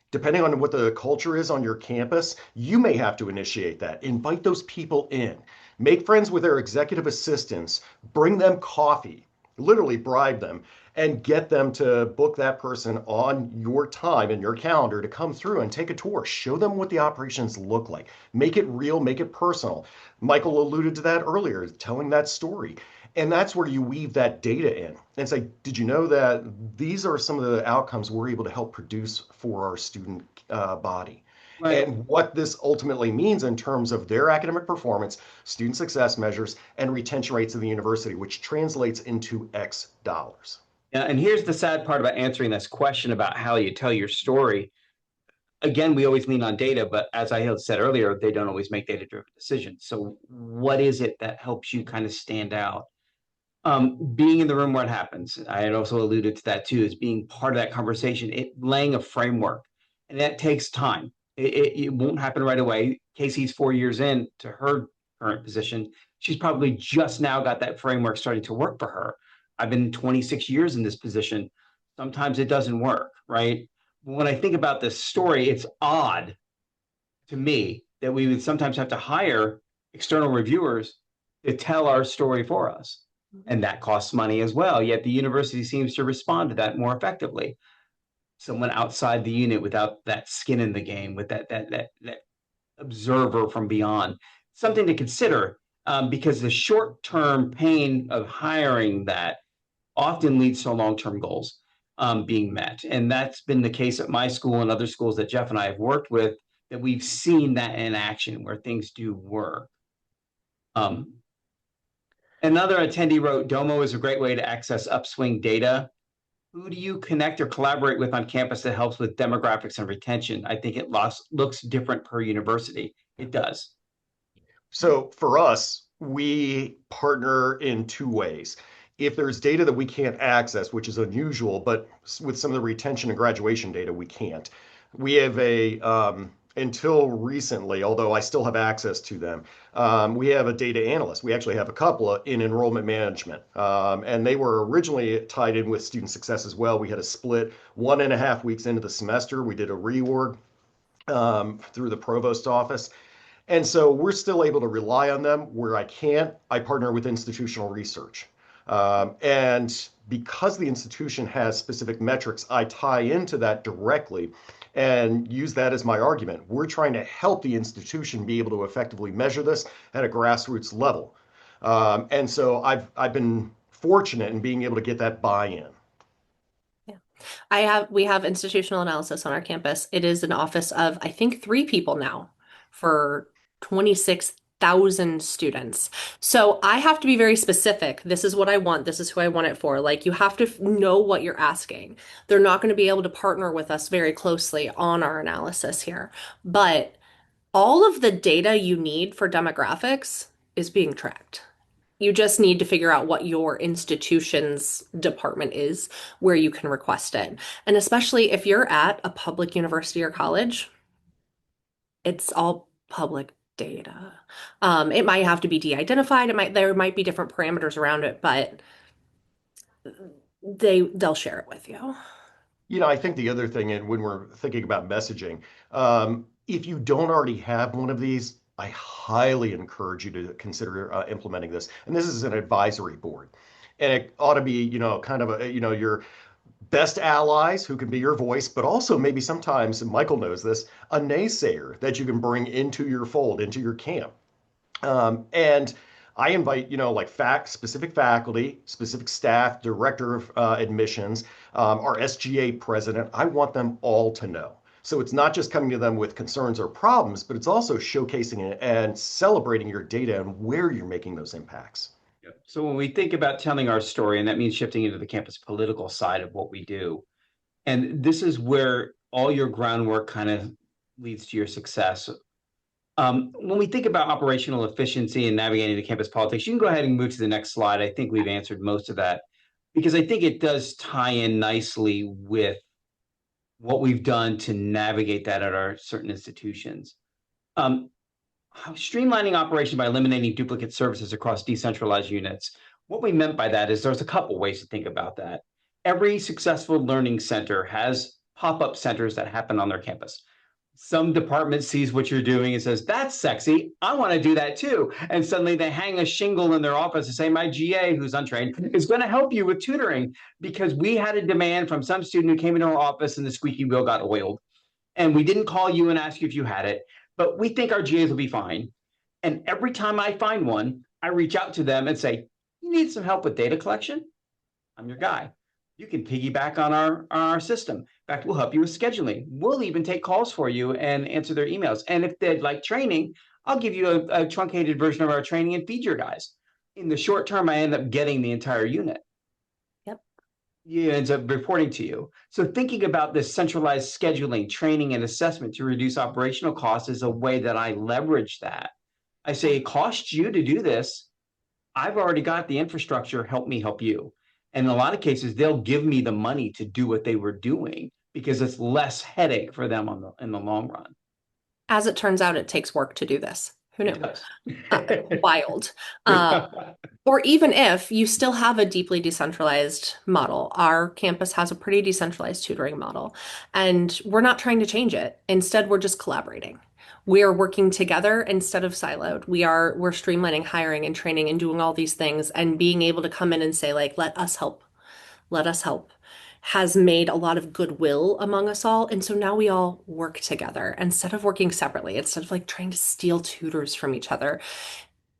Depending on what the culture is on your campus, you may have to initiate that. Invite those people in. Make friends with their executive assistants. Bring them coffee. Literally bribe them and get them to book that person on your time and your calendar to come through and take a tour. Show them what the operations look like. Make it real, make it personal. Michael alluded to that earlier, telling that story. And that's where you weave that data in and say, did you know that these are some of the outcomes we're able to help produce for our student body? Right. And what this ultimately means in terms of their academic performance, student success measures, and retention rates of the university, which translates into X dollars. Yeah, and here's the sad part about answering this question about how you tell your story. Again, we always lean on data, but as I had said earlier, they don't always make data-driven decisions. So what is it that helps you kind of stand out? Being in the room where it happens. I had also alluded to that too, is being part of that conversation, laying a framework, and that takes time. It won't happen right away. Casey's 4 years in to her current position. She's probably just now got that framework starting to work for her. I've been 26 years in this position. Sometimes it doesn't work, right? When I think about this story, it's odd to me that we would sometimes have to hire external reviewers to tell our story for us. And that costs money as well. Yet the university seems to respond to that more effectively. Someone outside the unit without that skin in the game, with that observer from beyond. Something to consider, because the short-term pain of hiring that often leads to long-term goals being met. And that's been the case at my school and other schools that Jeff and I have worked with, that we've seen that in action where things do work. Another attendee wrote, Domo is a great way to access Upswing data. Who do you connect or collaborate with on campus that helps with demographics and retention? I think it looks different per university. It does. So for us, we partner in 2 ways. If there's data that we can't access, which is unusual, but with some of the retention and graduation data, we can't. We have until recently, although I still have access to them, we have a data analyst. We actually have a couple in enrollment management. And they were originally tied in with student success as well. We had a split 1.5 weeks into the semester. We did a reorg through the provost office. And so we're still able to rely on them. Where I can't, I partner with institutional research. And because the institution has specific metrics, I tie into that directly and use that as my argument. We're trying to help the institution be able to effectively measure this at a grassroots level. And so I've been fortunate in being able to get that buy-in. We have institutional analysis on our campus. It is an office of, I think, 3 people now for 26 1,000 students. So I have to be very specific. This is what I want. This is who I want it for. Like you have to know what you're asking. They're not going to be able to partner with us very closely on our analysis here. But all of the data you need for demographics is being tracked. You just need to figure out what your institution's department is, where you can request it. And especially if you're at a public university or college, it's all public data. It might have to be de-identified. There might be different parameters around it, but they'll share it with you. I think the other thing, and when we're thinking about messaging, if you don't already have one of these, I highly encourage you to consider implementing this. And this is an advisory board. And it ought to be, kind of your best allies who can be your voice, but also maybe sometimes, and Michael knows this, a naysayer that you can bring into your fold, into your camp. And I invite, like specific faculty, specific staff, director of admissions, our SGA president. I want them all to know. So it's not just coming to them with concerns or problems, but it's also showcasing it and celebrating your data and where you're making those impacts. Yep. So when we think about telling our story, and that means shifting into the campus political side of what we do, and this is where all your groundwork kind of leads to your success. When we think about operational efficiency and navigating the campus politics, you can go ahead and move to the next slide. I think we've answered most of that because I think it does tie in nicely with what we've done to navigate that at our certain institutions. Streamlining operation by eliminating duplicate services across decentralized units. What we meant by that is there's a couple ways to think about that. Every successful learning center has pop-up centers that happen on their campus. Some department sees what you're doing and says, that's sexy. I want to do that too. And suddenly they hang a shingle in their office and say, my GA, who's untrained, is going to help you with tutoring because we had a demand from some student who came into our office and the squeaky wheel got oiled. And we didn't call you and ask you if you had it, but we think our GAs will be fine. And every time I find one, I reach out to them and say, you need some help with data collection? I'm your guy. You can piggyback on our system. In fact, we'll help you with scheduling. We'll even take calls for you and answer their emails. And if they'd like training, I'll give you a truncated version of our training and feed your guys. In the short term, I end up getting the entire unit. Yep. It ends up reporting to you. So thinking about this centralized scheduling, training, and assessment to reduce operational costs is a way that I leverage that. I say, it costs you to do this. I've already got the infrastructure. Help me help you. And in a lot of cases, they'll give me the money to do what they were doing because it's less headache for them in the long run. As it turns out, it takes work to do this. Who knew? Wild. Or even if you still have a deeply decentralized model, our campus has a pretty decentralized tutoring model, and we're not trying to change it. Instead, we're just collaborating. We are working together instead of siloed. We're streamlining hiring and training and doing all these things and being able to come in and say, like, let us help has made a lot of goodwill among us all. And so now we all work together instead of working separately, instead of like trying to steal tutors from each other.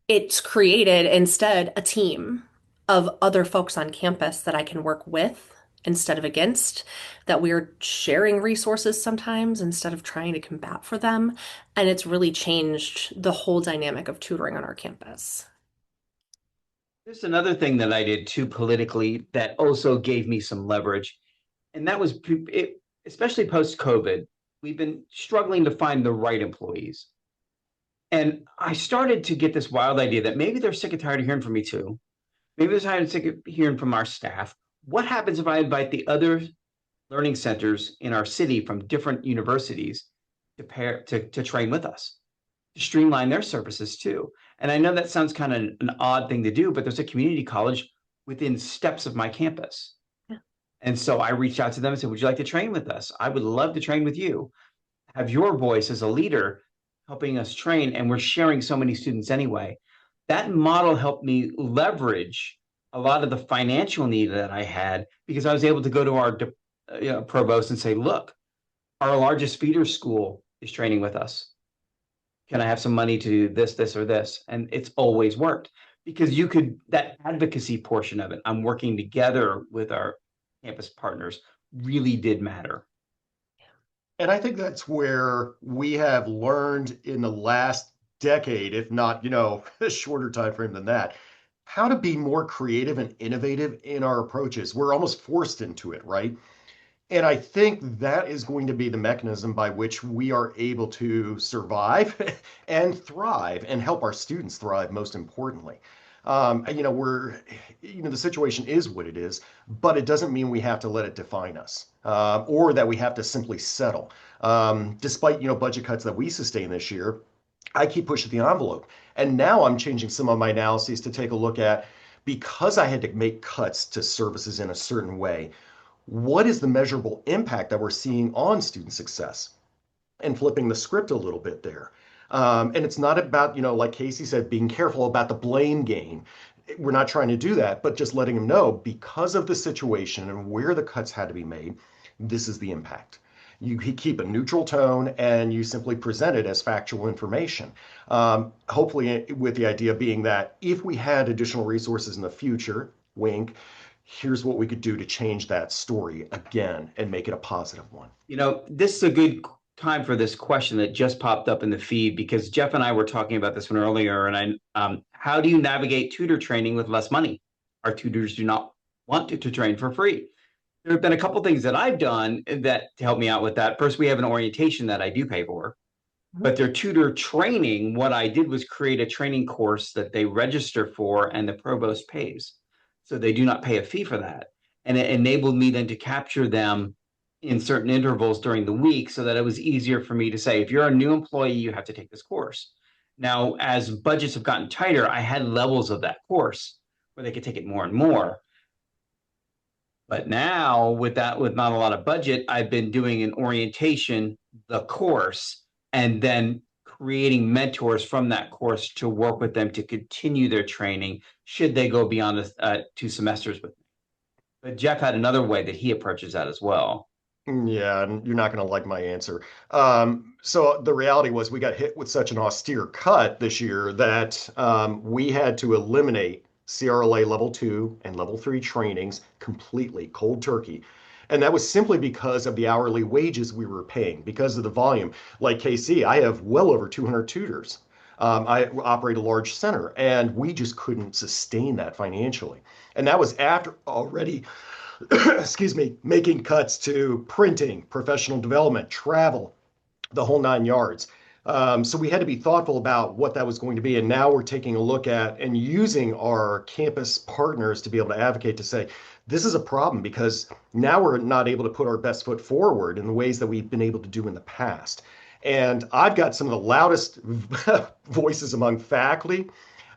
It's created instead a team of other folks on campus that I can work with instead of against, that we're sharing resources sometimes instead of trying to combat for them. And it's really changed the whole dynamic of tutoring on our campus. There's another thing that I did too politically that also gave me some leverage. And that was, especially post-COVID, we've been struggling to find the right employees. And I started to get this wild idea that maybe they're sick and tired of hearing from me too. Maybe they're tired and sick of hearing from our staff. What happens if I invite the other learning centers in our city from different universities to train with us, to streamline their services too? And I know that sounds kind of an odd thing to do, but there's a community college within steps of my campus. Yeah. And so I reached out to them and said, would you like to train with us? I would love to train with you. Have your voice as a leader helping us train, and we're sharing so many students anyway. That model helped me leverage a lot of the financial need that I had because I was able to go to our provost and say, look, our largest feeder school is training with us. Can I have some money to do this, this, or this? And it's always worked because that advocacy portion of it, I'm working together with our campus partners, really did matter. And I think that's where we have learned in the last decade, if not, a shorter time frame than that, how to be more creative and innovative in our approaches. We're almost forced into it, right? And I think that is going to be the mechanism by which we are able to survive and thrive and help our students thrive, most importantly. The situation is what it is, but it doesn't mean we have to let it define us, or that we have to simply settle. Despite, budget cuts that we sustain this year, I keep pushing the envelope. And now I'm changing some of my analyses to take a look at, because I had to make cuts to services in a certain way, what is the measurable impact that we're seeing on student success? And flipping the script a little bit there. And it's not about, like Casey said, being careful about the blame game. We're not trying to do that, but just letting them know, because of the situation and where the cuts had to be made, this is the impact. You keep a neutral tone and you simply present it as factual information. Hopefully, with the idea being that if we had additional resources in the future, wink, here's what we could do to change that story again and make it a positive one. This is a good time for this question that just popped up in the feed, because Jeff and I were talking about this one earlier. And how do you navigate tutor training with less money? Our tutors do not want to train for free. There have been a couple things that I've done that to help me out with that. First, we have an orientation that I do pay for, but their tutor training, what I did was create a training course that they register for and the provost pays. So they do not pay a fee for that. And it enabled me then to capture them in certain intervals during the week, so that it was easier for me to say, if you're a new employee, you have to take this course. Now, as budgets have gotten tighter, I had levels of that course where they could take it more and more. But now with not a lot of budget, I've been doing an orientation, the course, and then creating mentors from that course to work with them to continue their training should they go beyond 2 semesters with me. But Jeff had another way that he approaches that as well. Yeah, and you're not going to like my answer. So the reality was we got hit with such an austere cut this year that we had to eliminate CRLA level 2 and level 3 trainings completely, cold turkey. And that was simply because of the hourly wages we were paying, because of the volume. Like KC, I have well over 200 tutors. I operate a large center, and we just couldn't sustain that financially. And that was after already excuse me, making cuts to printing, professional development, travel, the whole 9 yards. So we had to be thoughtful about what that was going to be. And now we're taking a look at and using our campus partners to be able to advocate to say, this is a problem, because now we're not able to put our best foot forward in the ways that we've been able to do in the past. And I've got some of the loudest voices among faculty,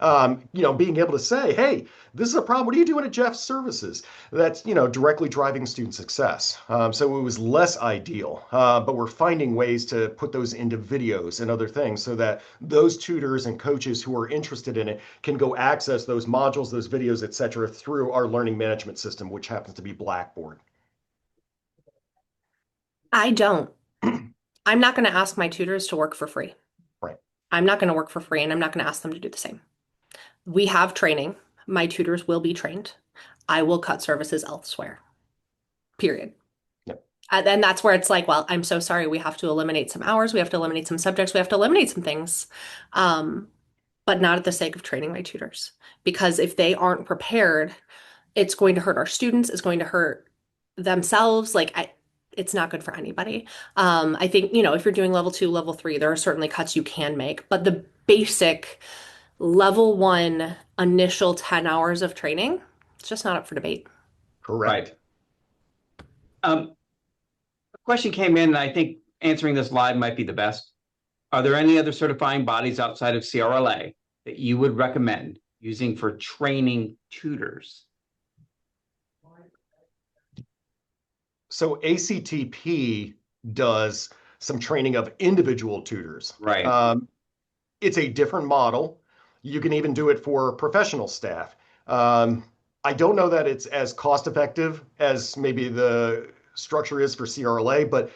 being able to say, hey, this is a problem. What are you doing at Jeff's services? That's, directly driving student success. So it was less ideal, but we're finding ways to put those into videos and other things so that those tutors and coaches who are interested in it can go access those modules, those videos, et cetera, through our learning management system, which happens to be Blackboard. I don't. I'm not going to ask my tutors to work for free. Right. I'm not going to work for free, and I'm not going to ask them to do the same. We have training. My tutors will be trained. I will cut services elsewhere. Period. Yep. And then that's where it's like, well, I'm so sorry. We have to eliminate some hours. We have to eliminate some subjects. We have to eliminate some things. But not at the sake of training my tutors. Because if they aren't prepared, it's going to hurt our students. It's going to hurt themselves. It's not good for anybody. I think, if you're doing level 2, level 3, there are certainly cuts you can make. But the basic level 1 initial 10 hours of training, it's just not up for debate. Correct. A question came in, and I think answering this live might be the best. Are there any other certifying bodies outside of CRLA that you would recommend using for training tutors? So ACTP does some training of individual tutors. Right. It's a different model. You can even do it for professional staff. I don't know that it's as cost effective as maybe the structure is for CRLA, but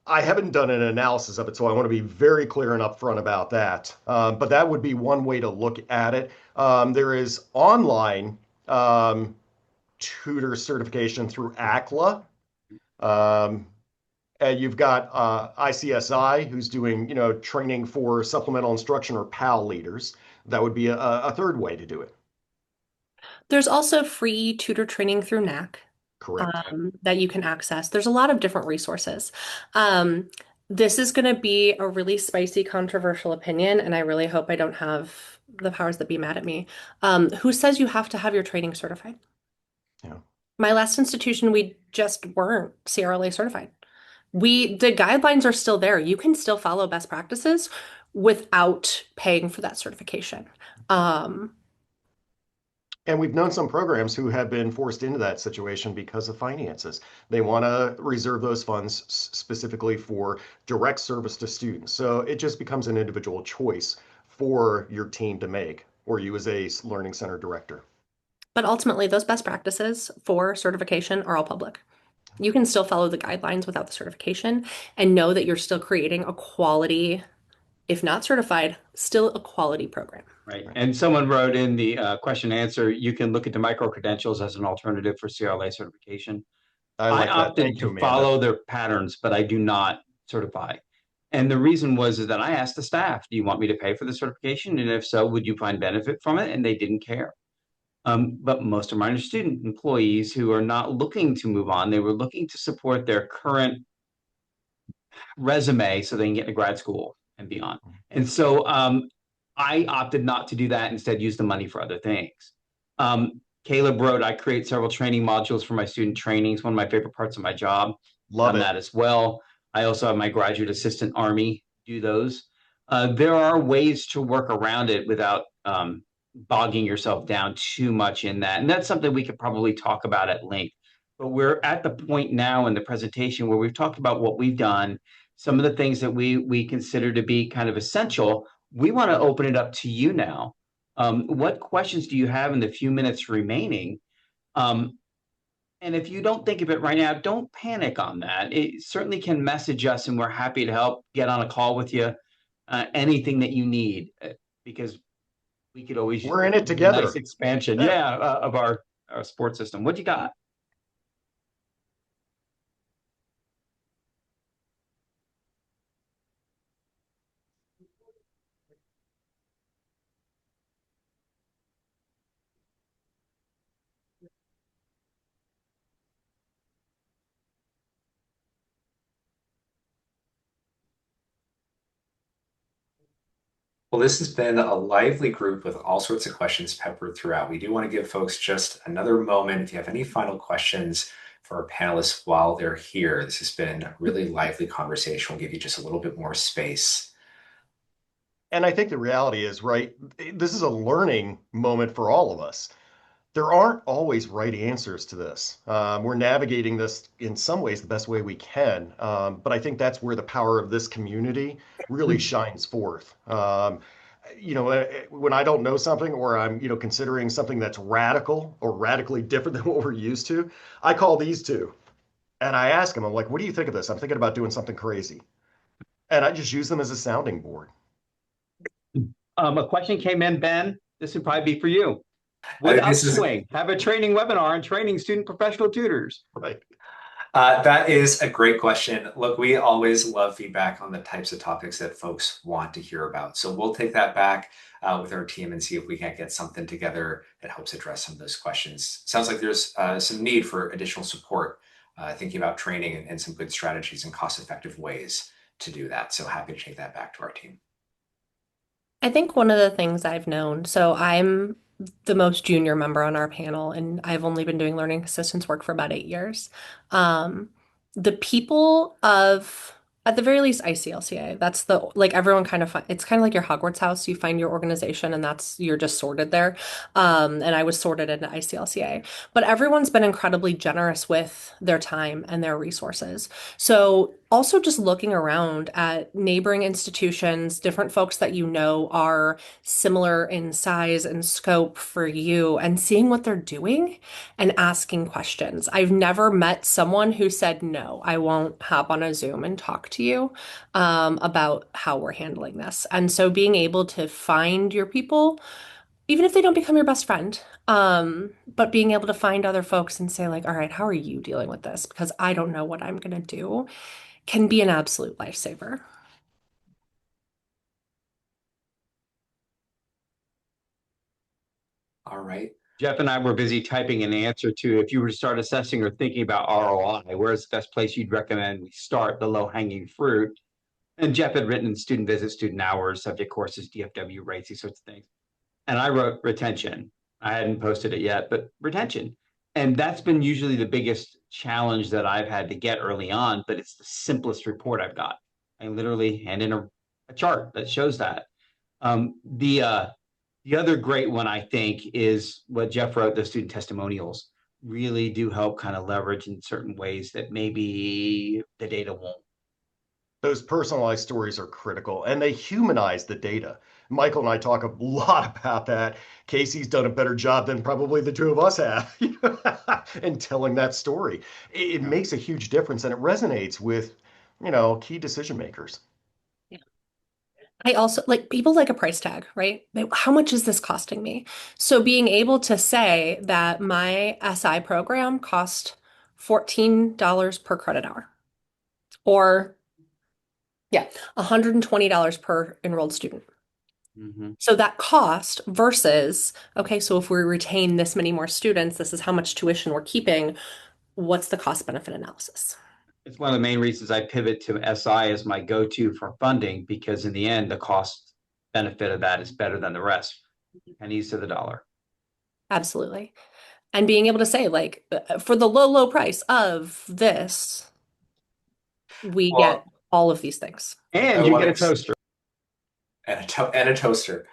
I haven't done an analysis of it, so I want to be very clear and upfront about that. But that would be one way to look at it. There is online tutor certification through ACLA. You've got ICSI, who's doing, training for supplemental instruction or PAL leaders. That would be a third way to do it. There's also free tutor training through NAC Correct. that you can access. There's a lot of different resources. Um, this is going to be a really spicy, controversial opinion, and I really hope I don't have the powers that be mad at me. Who says you have to have your training certified? Yeah. My last institution, we just weren't CRLA certified. The guidelines are still there. You can still follow best practices without paying for that certification. Um, And we've known some programs who have been forced into that situation because of finances. They want to reserve those funds specifically for direct service to students. So it just becomes an individual choice for your team to make, or you as a learning center director. but ultimately, those best practices for certification are all public. You can still follow the guidelines without the certification and know that you're still creating a quality, if not certified, still a quality program. Right. And someone wrote in the question and answer, you can look into micro credentials as an alternative for CRLA certification. I I like that. opted Thank you, to Amanda. follow their patterns, but I do not certify. And the reason was is that I asked the staff, do you want me to pay for the certification? And if so, would you find benefit from it? And they didn't care. But most of mine are student employees who are not looking to move on. They were looking to support their current resume so they can get into grad school and beyond. And so I opted not to do that, instead use the money for other things. Caleb wrote, I create several training modules for my student trainings. One of my favorite parts of my job. Love Done it. that as well. I also have my graduate assistant army do those. There are ways to work around it without bogging yourself down too much in that. And that's something we could probably talk about at length. But we're at the point now in the presentation where we've talked about what we've done, some of the things that we consider to be kind of essential. We want to open it up to you now. What questions do you have in the few minutes remaining? And if you don't think of it right now, don't panic on that. It certainly can message us, and we're happy to help get on a call with you. Anything that you need, because we could always We're in it use a nice together. expansion, Yeah. of our sports system. What you got? Well, this has been a lively group with all sorts of questions peppered throughout. We do want to give folks just another moment. If you have any final questions for our panelists while they're here, this has been a really lively conversation. We'll give you just a little bit more space. And I think the reality is, right, this is a learning moment for all of us. There aren't always right answers to this. We're navigating this in some ways the best way we can. But I think that's where the power of this community really shines forth. When I don't know something, or I'm, considering something that's radical or radically different than what we're used to, I call these two and I ask them, I'm like, what do you think of this? I'm thinking about doing something crazy. And I just use them as a sounding board. A question came in, Ben. This would probably be for you. Would This is Upswing have a training webinar on training student professional tutors? Right. That is a great question. Look, we always love feedback on the types of topics that folks want to hear about. So we'll take that back with our team and see if we can't get something together that helps address some of those questions. Sounds like there's some need for additional support, thinking about training and some good strategies and cost-effective ways to do that. So happy to take that back to our team. I think one of the things I've known, so I'm the most junior member on our panel, and I've only been doing learning assistance work for about 8 years. Um, the people of, at the very least, ICLCA, that's like everyone kind of, it's kind of like your Hogwarts house. You find your organization and you're just sorted there. And I was sorted into ICLCA, but everyone's been incredibly generous with their time and their resources. So also just looking around at neighboring institutions, different folks that you know are similar in size and scope for you, and seeing what they're doing and asking questions. I've never met someone who said, no, I won't hop on a Zoom and talk to you about how we're handling this. And so being able to find your people, even if they don't become your best friend, but being able to find other folks and say, like, all right, how are you dealing with this? Because I don't know what I'm going to do, can be an absolute lifesaver. All right. Jeff and I were busy typing an answer to, if you were to start assessing or thinking about ROI, where's the best place you'd recommend we start, the low-hanging fruit? And Jeff had written student visits, student hours, subject courses, DFW rates, these sorts of things. And I wrote retention. I hadn't posted it yet, but retention. And that's been usually the biggest challenge that I've had to get early on, but it's the simplest report I've got. I literally hand in a chart that shows that. The other great one, I think, is what Jeff wrote, the student testimonials really do help kind of leverage in certain ways that maybe the data won't. Those personalized stories are critical and they humanize the data. Michael and I talk a lot about that. Casey's done a better job than probably the two of us have in telling that story. It makes a huge difference and it resonates with, key decision makers. I also like people like a price tag, right? How much is this costing me? So being able to say that my SI program cost $14 per credit hour, or yeah, $120 per enrolled student. So that cost versus, okay, so if we retain this many more students, this is how much tuition we're keeping. What's the cost benefit analysis? It's one of the main reasons I pivot to SI as my go-to for funding, because in the end, the cost benefit of that is better than the rest. Pennies to the dollar. Absolutely. And being able to say, like, for the low, low price of this, we get all of these things. And you get a toaster. And a toaster.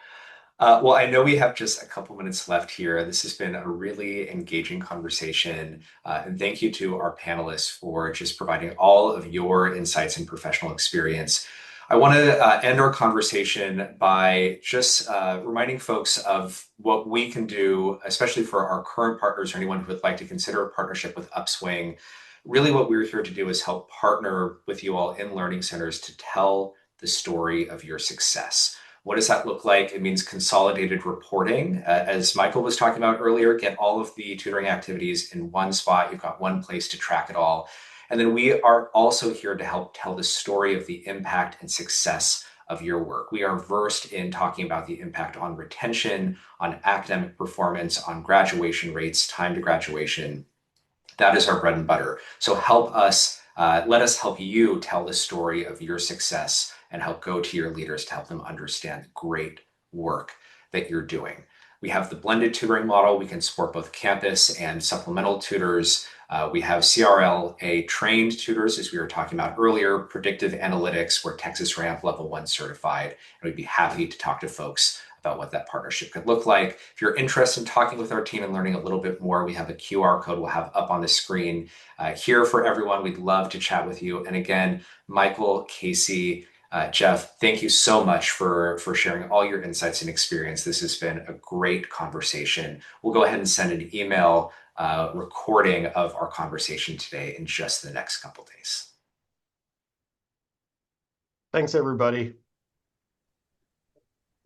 Well, I know we have just a couple minutes left here. This has been a really engaging conversation. And thank you to our panelists for just providing all of your insights and professional experience. I want to end our conversation by just reminding folks of what we can do, especially for our current partners or anyone who would like to consider a partnership with Upswing. Really what we're here to do is help partner with you all in learning centers to tell the story of your success. What does that look like? It means consolidated reporting. As Michael was talking about earlier, get all of the tutoring activities in one spot. You've got one place to track it all. And then we are also here to help tell the story of the impact and success of your work. We are versed in talking about the impact on retention, on academic performance, on graduation rates, time to graduation. That is our bread and butter. So help us, let us help you tell the story of your success and help go to your leaders to help them understand the great work that you're doing. We have the blended tutoring model. We can support both campus and supplemental tutors. We have CRLA trained tutors, as we were talking about earlier, predictive analytics, we're Texas Ramp Level 1 certified, and we'd be happy to talk to folks about what that partnership could look like. If you're interested in talking with our team and learning a little bit more, we have a QR code we'll have up on the screen here for everyone. We'd love to chat with you. And again, Michael, Casey, Jeff, thank you so much for sharing all your insights and experience. This has been a great conversation. We'll go ahead and send an email recording of our conversation today in just the next couple days. Thanks, everybody.